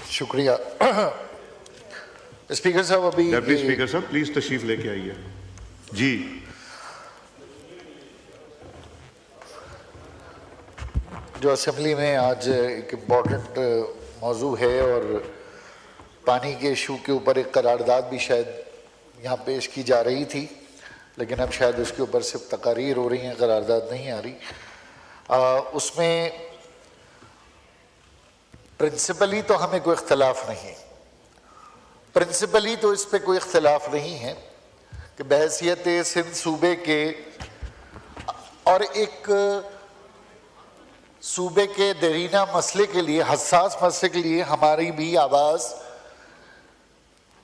शुक्रिया। स्पीकर साहब, अभी डिप्टी स्पीकर साहब प्लीज तशरीफ लेके आइए जी। जो असेंबली में आज एक इम्पॉर्टेंट मौजू है और पानी के इशू के ऊपर एक करारदाद भी शायद यहाँ पेश की जा रही थी, लेकिन अब शायद उसके ऊपर सिर्फ तकारीर हो रही हैं, करारदाद नहीं आ रही। उसमें प्रिंसिपली तो हमें कोई इख्तलाफ नहीं है, प्रिंसिपली तो इस पे कोई इख्तलाफ नहीं है कि बहैसियत सिंध सूबे के और एक सूबे के देरीना मसले के लिए, हसास मसले के लिए हमारी भी आवाज़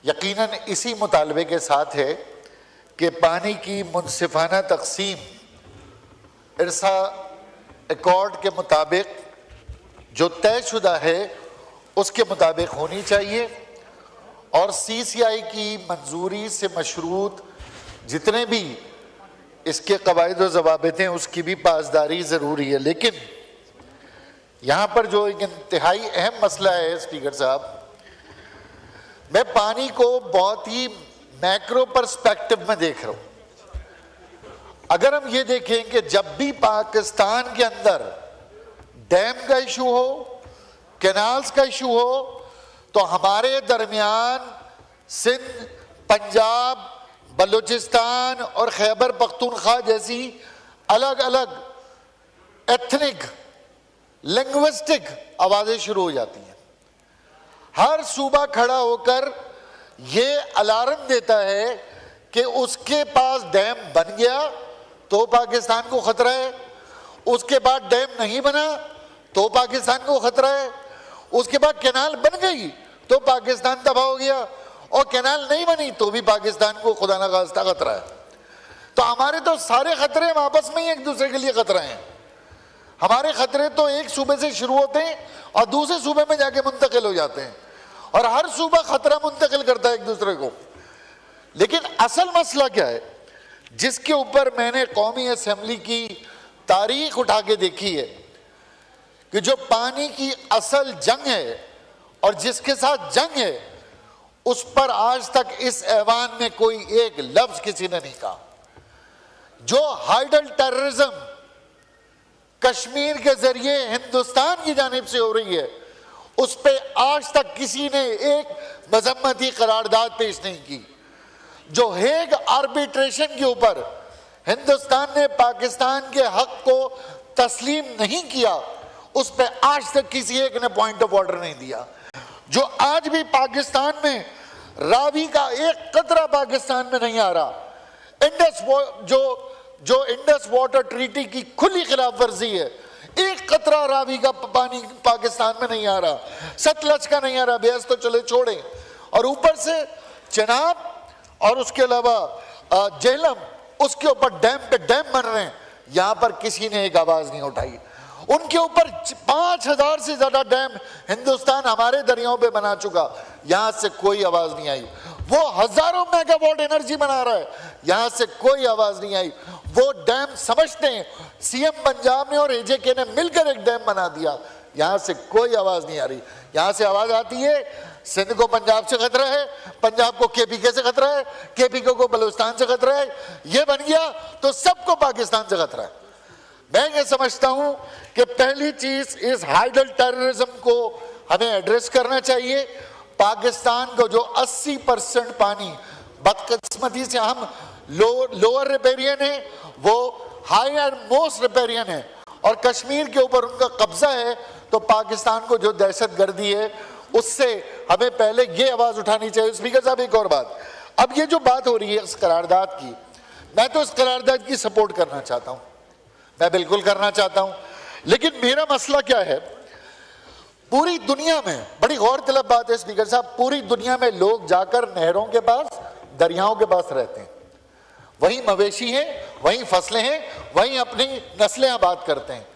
यकीनन इसी मुतालबे के साथ है कि पानी की मुनसिफाना तकसीम इरसा एकॉर्ड के मुताबिक जो तयशुदा है उसके मुताबिक होनी चाहिए और CCI की मंजूरी से मशरूत जितने भी इसके कवायद व ज़वाबित हैं उसकी भी पासदारी ज़रूरी है। लेकिन यहाँ पर जो एक इंतहाई अहम मसला है स्पीकर साहब, मैं पानी को बहुत ही मैक्रो पर्सपेक्टिव में देख रहा हूँ। अगर हम ये देखें कि जब भी पाकिस्तान के अंदर डैम का इशू हो, कैनाल्स का इशू हो, तो हमारे दरमियान सिंध, पंजाब, बलूचिस्तान और खैबर पख्तूनख्वा जैसी अलग अलग एथनिक लिंग्विस्टिक आवाज़ें शुरू हो जाती हैं। हर सूबा खड़ा होकर ये अलार्म देता है कि उसके पास डैम बन गया तो पाकिस्तान को खतरा है, उसके बाद डैम नहीं बना तो पाकिस्तान को खतरा है, उसके बाद कैनाल बन गई तो पाकिस्तान तबाह हो गया और कैनाल नहीं बनी तो भी पाकिस्तान को खुदा न खास्ता खतरा है। तो हमारे तो सारे खतरे हम आपस में ही एक दूसरे के लिए खतरा हैं। हमारे खतरे तो एक सूबे से शुरू होते हैं और दूसरे सूबे में जाके मुंतकिल हो जाते हैं और हर सूबा खतरा मुंतकिल करता है एक दूसरे को। लेकिन असल मसला क्या है जिसके ऊपर मैंने कौमी असेंबली की तारीख उठा के देखी है कि जो पानी की असल जंग है और जिसके साथ जंग है उस पर आज तक इस ऐवान में कोई एक लफ्ज किसी ने नहीं कहा। जो हाइडल टेररिज्म कश्मीर के जरिए हिंदुस्तान की जानिब से हो रही है उस पे आज तक किसी ने एक मजम्मती करारदाद पेश नहीं की। जो हेग आर्बिट्रेशन के ऊपर हिंदुस्तान ने पाकिस्तान के हक को तस्लीम नहीं किया उस पे आज तक किसी एक ने पॉइंट ऑफ ऑर्डर नहीं दिया। जो आज भी पाकिस्तान में रावी का एक कतरा पाकिस्तान में नहीं आ रहा, जो इंडस वाटर ट्रीटी की खुली खिलाफ वर्जी है, एक कतरा रावी का पानी पाकिस्तान में नहीं आ रहा, सतलज का नहीं आ रहा, बेहस तो चले छोड़े, और ऊपर से चनाब और उसके अलावा जेहलम उसके ऊपर डैम पे डैम बन रहे हैं। यहां पर किसी ने एक आवाज नहीं उठाई। उनके ऊपर 5000 से ज्यादा डैम हिंदुस्तान हमारे दरियाओं पे बना चुका, यहां से कोई आवाज नहीं आई। वो हजारों मेगावाट एनर्जी बना रहा है, यहां से कोई आवाज नहीं आई। वो डैम समझते हैं सीएम पंजाब ने और एजेके ने मिलकर एक डैम बना दिया, यहां से कोई आवाज नहीं आ रही। यहां से आवाज आती है सिंध को पंजाब से खतरा है, पंजाब को केपीके से खतरा है, केपीके को बलूचिस्तान से खतरा है, ये बन गया तो सबको पाकिस्तान से खतरा है। मैं ये समझता हूं कि पहली चीज इस हाइडल टेररिज्म को हमें एड्रेस करना चाहिए। पाकिस्तान को जो 80% पानी बदकिस्मती से हम लोअर रिपेरियन है, वो हाई एंड मोस्ट रिपेरियन है और कश्मीर के ऊपर उनका कब्जा है, तो पाकिस्तान को जो दहशतगर्दी है उससे हमें पहले ये आवाज उठानी चाहिए। स्पीकर साहब एक और बात, अब ये जो बात हो रही है इस करारदाद की, मैं तो इस करारदाद की सपोर्ट करना चाहता हूं, मैं बिल्कुल करना चाहता हूं, लेकिन मेरा मसला क्या है, पूरी दुनिया में बड़ी गौरतलब बात है स्पीकर साहब, पूरी दुनिया में लोग जाकर नहरों के पास, दरियाओं के पास रहते हैं, वहीं मवेशी हैं, वहीं फसलें हैं, वहीं अपनी नस्लें आबाद करते हैं।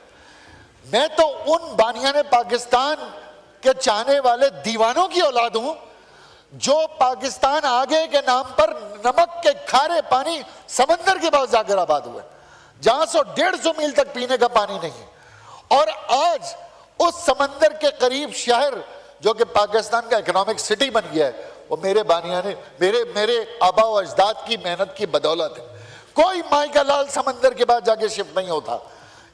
मैं तो उन बानियाने पाकिस्तान के चाहने वाले दीवानों की औलाद हूं जो पाकिस्तान आगे के नाम पर नमक के खारे पानी समंदर के पास जाकर आबाद हुए, जहां 100-150 मील तक पीने का पानी नहीं, और आज उस समंदर के करीब शहर जो कि पाकिस्तान का इकोनॉमिक सिटी बन गया है, वो मेरे बानिया ने, मेरे आबा व अजदाद की मेहनत की बदौलत है। कोई माई का लाल समंदर के बाद जाके शिफ्ट नहीं होता।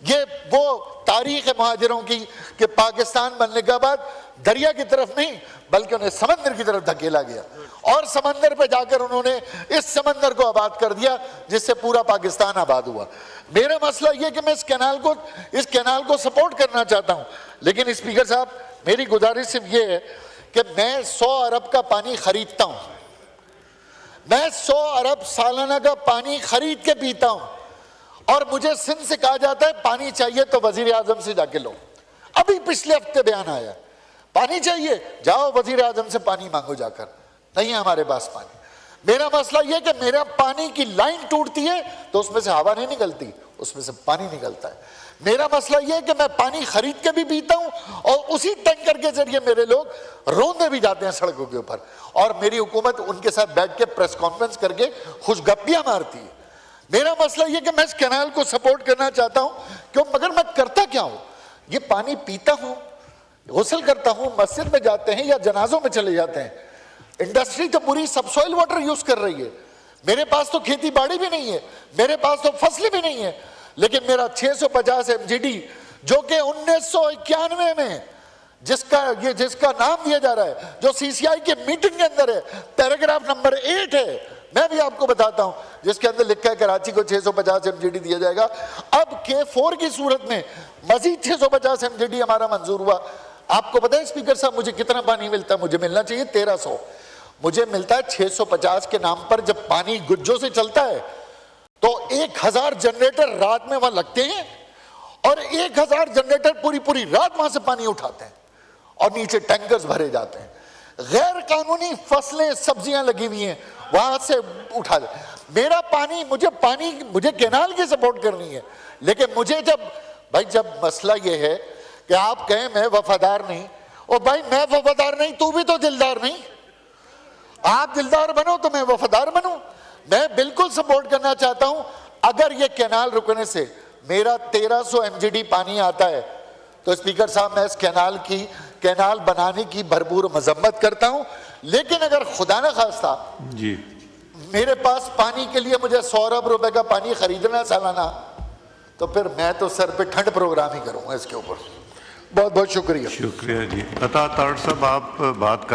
ये वो तारीख है मुहाजिरों की कि पाकिस्तान बनने के बाद दरिया की तरफ नहीं बल्कि उन्हें समंदर की तरफ धकेला गया और समंदर पे जाकर उन्होंने इस समंदर को आबाद कर दिया, जिससे पूरा पाकिस्तान आबाद हुआ। मेरा मसला ये कि मैं इस कैनाल को सपोर्ट करना चाहता हूं, लेकिन स्पीकर साहब मेरी गुजारिश सिर्फ ये है कि मैं 100 अरब का पानी खरीदता हूं, मैं 100 अरब सालाना का पानी खरीद के पीता हूं, और मुझे सिंध से कहा जाता है पानी चाहिए तो वजीर आजम से जाके लो। अभी पिछले हफ्ते बयान आया, पानी चाहिए जाओ वजीर आजम से पानी मांगो जाकर, नहीं है हमारे पास पानी। मेरा मसला यह कि मेरा पानी की लाइन टूटती है तो उसमें से हवा नहीं निकलती, उसमें से पानी निकलता है। मेरा मसला यह है कि मैं पानी खरीद के भी पीता हूं और उसी टैंकर के जरिए मेरे लोग रोंदे भी जाते हैं सड़कों के ऊपर, और मेरी हुकूमत उनके साथ बैठ के प्रेस कॉन्फ्रेंस करके खुशगप्पियां मारती है। मेरा मसला यह कि मैं इस कैनाल को सपोर्ट करना चाहता हूं, क्यों, मगर मैं करता क्या हूं, ये पानी पीता हूं, गुस्ल करता हूं, मस्जिद में जाते हैं या जनाजों में चले जाते हैं। इंडस्ट्री तो पूरी सबसॉइल वाटर यूज कर रही है, मेरे पास तो खेती बाड़ी भी नहीं है, मेरे पास तो फसलें भी नहीं है, लेकिन मेरा 650 MGD जो कि 1991 में जिसका नाम दिया जा रहा है, जो CCI की मीटिंग के अंदर है, पैराग्राफ नंबर 8 है, मैं भी आपको बताता हूं, जिसके अंदर लिखा है कराची को 650 MGD दिया जाएगा। अब K4 की सूरत में मजीद 650 MGD हमारा मंजूर हुआ। आपको पता है स्पीकर साहब मुझे कितना पानी मिलता है? मुझे मिलना चाहिए 1300, मुझे मिलता है 650 के नाम पर। जब पानी गुज्जों से चलता है तो 1000 जनरेटर रात में वहां लगते हैं और 1000 जनरेटर पूरी रात वहां से पानी उठाते हैं और नीचे टैंकर्स भरे जाते हैं। गैर कानूनी फसलें सब्जियां लगी हुई हैं, वहां से उठा दे। मेरा पानी मुझे कैनाल की सपोर्ट करनी है, लेकिन मुझे जब मसला ये है कि आप कहें मैं वफादार नहीं, और भाई मैं वफादार नहीं, तू भी तो दिलदार नहीं, आप दिलदार बनो तो मैं वफादार बनूं। मैं बिल्कुल सपोर्ट करना चाहता हूं। अगर ये कैनाल रुकने से मेरा 1300 MGD पानी आता है तो स्पीकर साहब मैं इस कैनाल बनाने की भरपूर मजम्मत करता हूं, लेकिन अगर खुदा न खास्ता जी मेरे पास पानी के लिए मुझे 100 अरब रुपए का पानी खरीदना सालाना, तो फिर मैं तो सर पे ठंड प्रोग्राम ही करूंगा इसके ऊपर। बहुत बहुत शुक्रिया। शुक्रिया जी। अता ताड़ साहब आप बात कर